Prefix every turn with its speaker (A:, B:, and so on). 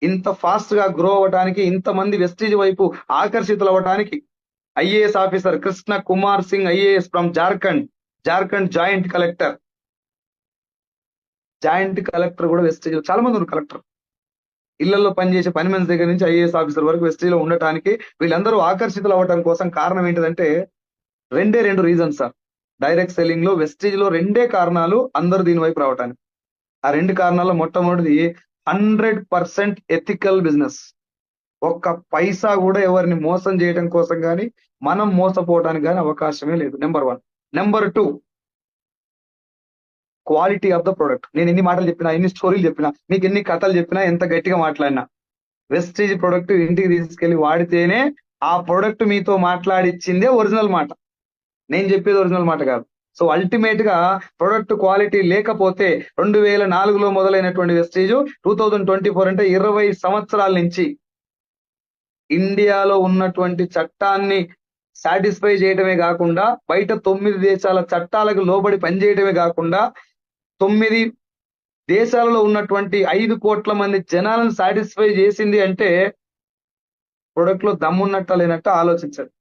A: ఇంత ఫాస్ట్ గా గ్రో అవ్వడానికి, ఇంతమంది వెస్టీజ్ వైపు ఆకర్షితులు అవ్వడానికి IAS officer Krishna Kumar Singh IAS from Jharkhand joint collector కూడా వెస్టీజ్ లో చాలా మంది ఉన్నారు. కలెక్టర్ ఇళ్లలో పనిచేసే పని మనిషి దగ్గర నుంచి ఐఏఎస్ ఆఫీసర్ వరకు వెస్టీజ్ లో ఉండటానికి వీళ్ళందరూ ఆకర్షితులు అవ్వడం కోసం కారణం ఏంటిదంటే రెండు రీజన్స్ సార్. డైరెక్ట్ సెల్లింగ్ లో వెస్టీజ్ లో రెండే కారణాలు అందరూ దీని వైపు రావటానికి. ఆ రెండు కారణాల్లో మొట్టమొదటిది 100% ఎథికల్ బిజినెస్. ఒక్క పైసా కూడా ఎవరిని మోసం చేయడం కోసం కానీ మనం మోసపోవడానికి కానీ అవకాశమే లేదు. Number 1. Number 2, quality of the product. నేను ఎన్ని మాటలు చెప్పినా, ఎన్ని స్టోరీలు చెప్పినా, మీకు ఎన్ని కథలు చెప్పినా, ఎంత గట్టిగా మాట్లాడినా, వెస్టీజ్ ప్రొడక్ట్ ఇంటికి తీసుకెళ్లి వాడితేనే ఆ ప్రొడక్ట్ మీతో మాట్లాడిచ్చిందే ఒరిజినల్ మాట. నేను చెప్పేది ఒరిజినల్ మాట కాదు. సో అల్టిమేట్ గా ప్రొడక్ట్ క్వాలిటీ లేకపోతే 2004లో మొదలైనటువంటి వెస్టీజ్ 2024 అంటే 20 సంవత్సరాల నుంచి ఇండియాలో ఉన్నటువంటి చట్టాన్ని సాటిస్ఫై చేయడమే కాకుండా బయట 9 దేశాల చట్టాలకు లోబడి పనిచేయడమే కాకుండా 9 దేశాలలో ఉన్నటువంటి 5 కోట్ల మంది జనాలను సాటిస్ఫై చేసింది అంటే ప్రొడక్ట్ లో దమ్మున్నట్ట లేనట్ట ఆలోచించండి.